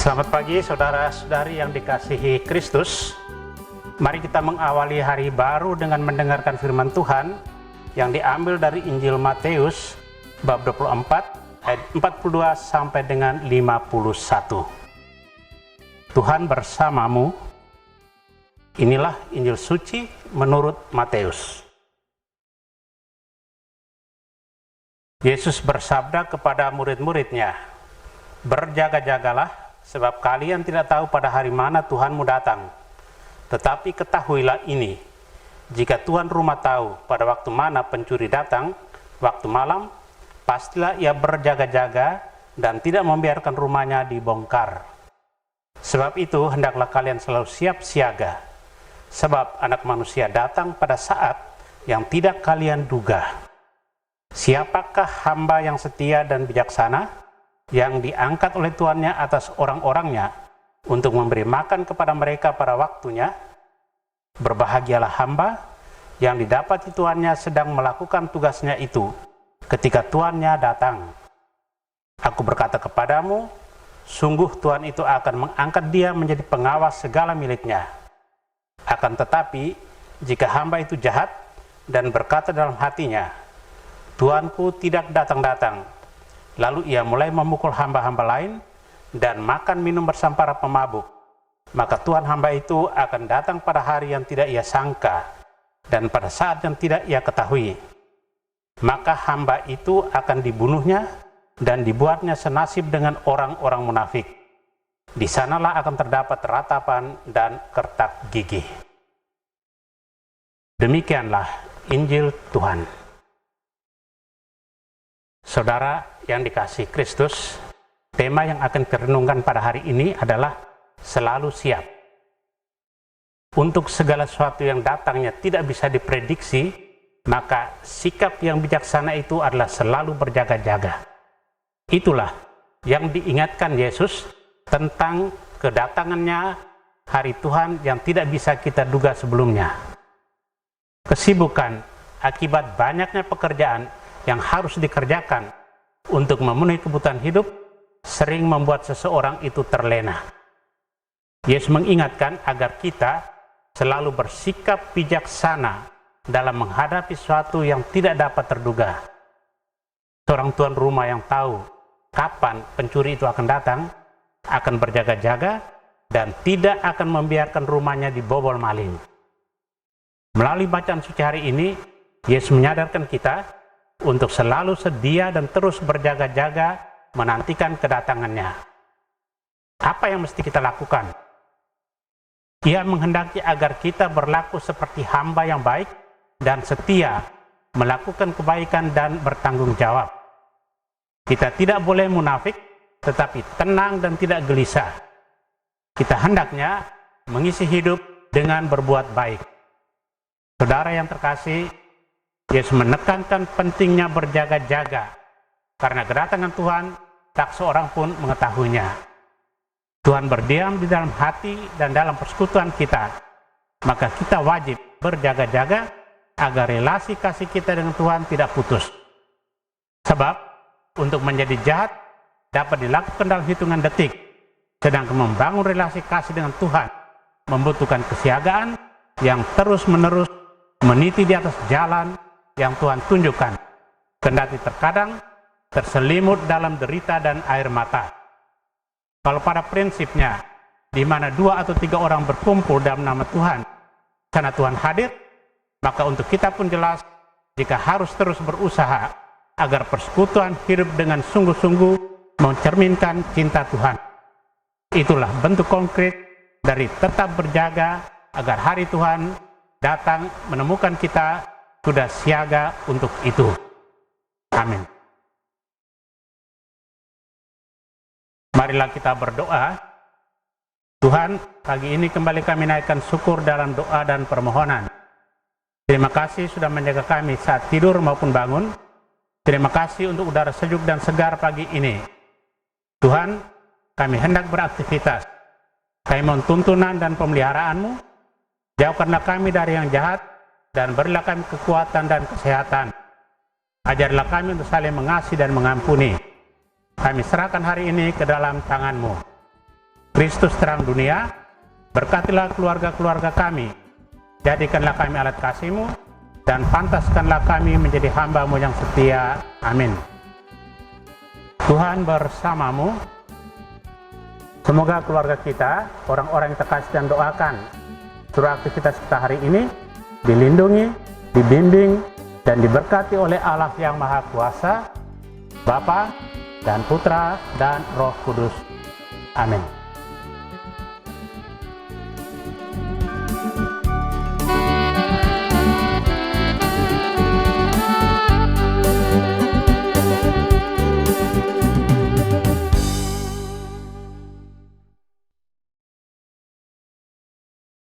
Selamat pagi saudara-saudari yang dikasihi Kristus. Mari kita mengawali hari baru dengan mendengarkan firman Tuhan yang diambil dari Injil Matius bab 24 ayat 42 sampai dengan 51. Tuhan bersamamu. Inilah Injil suci menurut Matius. Yesus bersabda kepada murid-muridnya, "Berjaga-jagalah, sebab kalian tidak tahu pada hari mana Tuhanmu datang. Tetapi ketahuilah ini, jika tuan rumah tahu pada waktu mana pencuri datang, waktu malam, pastilah ia berjaga-jaga dan tidak membiarkan rumahnya dibongkar. Sebab itu hendaklah kalian selalu siap siaga, sebab Anak Manusia datang pada saat yang tidak kalian duga. Siapakah hamba yang setia dan bijaksana, yang diangkat oleh tuannya atas orang-orangnya untuk memberi makan kepada mereka pada waktunya? Berbahagialah hamba yang didapati tuannya sedang melakukan tugasnya itu ketika tuannya datang. Aku berkata kepadamu, sungguh tuan itu akan mengangkat dia menjadi pengawas segala miliknya. Akan tetapi, jika hamba itu jahat dan berkata dalam hatinya, Tuanku tidak datang-datang, lalu ia mulai memukul hamba-hamba lain dan makan minum bersama para pemabuk, maka Tuhan hamba itu akan datang pada hari yang tidak ia sangka dan pada saat yang tidak ia ketahui. Maka hamba itu akan dibunuhnya dan dibuatnya senasib dengan orang-orang munafik. Di sanalah akan terdapat ratapan dan kertak gigi." Demikianlah Injil Tuhan. Saudara yang dikasihi Kristus, tema yang akan direnungkan pada hari ini adalah selalu siap. Untuk segala sesuatu yang datangnya tidak bisa diprediksi, maka sikap yang bijaksana itu adalah selalu berjaga-jaga. Itulah yang diingatkan Yesus tentang kedatangannya hari Tuhan yang tidak bisa kita duga sebelumnya. Kesibukan akibat banyaknya pekerjaan yang harus dikerjakan untuk memenuhi kebutuhan hidup sering membuat seseorang itu terlena. Yesus mengingatkan agar kita selalu bersikap bijaksana dalam menghadapi sesuatu yang tidak dapat terduga. Seorang tuan rumah yang tahu kapan pencuri itu akan datang, akan berjaga-jaga dan tidak akan membiarkan rumahnya dibobol maling. Melalui bacaan suci hari ini, Yesus menyadarkan kita untuk selalu sedia dan terus berjaga-jaga menantikan kedatangannya. Apa yang mesti kita lakukan? Ia menghendaki agar kita berlaku seperti hamba yang baik dan setia, melakukan kebaikan dan bertanggung jawab. Kita tidak boleh munafik, tetapi tenang dan tidak gelisah. Kita hendaknya mengisi hidup dengan berbuat baik. Saudara yang terkasih, Yesus menekankan pentingnya berjaga-jaga karena kedatangan Tuhan tak seorang pun mengetahuinya. Tuhan berdiam di dalam hati dan dalam persekutuan kita, maka kita wajib berjaga-jaga agar relasi kasih kita dengan Tuhan tidak putus. Sebab untuk menjadi jahat dapat dilakukan dalam hitungan detik, sedangkan membangun relasi kasih dengan Tuhan membutuhkan kesiagaan yang terus-menerus meniti di atas jalan yang Tuhan tunjukkan, kendati terkadang terselimut dalam derita dan air mata. Kalau pada prinsipnya, di mana 2 atau 3 orang berkumpul dalam nama Tuhan, karena Tuhan hadir, maka untuk kita pun jelas, jika harus terus berusaha agar persekutuan hidup dengan sungguh-sungguh mencerminkan cinta Tuhan. Itulah bentuk konkret dari tetap berjaga agar hari Tuhan datang menemukan kita sudah siaga untuk itu. Amin. Marilah kita berdoa. Tuhan, pagi ini kembali kami naikkan syukur dalam doa dan permohonan. Terima kasih sudah menjaga kami saat tidur maupun bangun. Terima kasih untuk udara sejuk dan segar pagi ini. Tuhan, kami hendak beraktivitas. Kami mohon tuntunan dan pemeliharaan-Mu. Jauhkanlah kami dari yang jahat, dan berilah kami kekuatan dan kesehatan. Ajarlah kami untuk saling mengasihi dan mengampuni. Kami serahkan hari ini ke dalam tangan-Mu. Kristus terang dunia, berkatilah keluarga-keluarga kami, jadikanlah kami alat kasih-Mu, dan pantaskanlah kami menjadi hamba-Mu yang setia. Amin. Tuhan bersamamu. Semoga keluarga kita, orang-orang yang terkasih dan doakan, seluruh aktivitas kita hari ini dilindungi, dibimbing, dan diberkati oleh Allah yang Maha Kuasa, Bapa dan Putra dan Roh Kudus. Amin.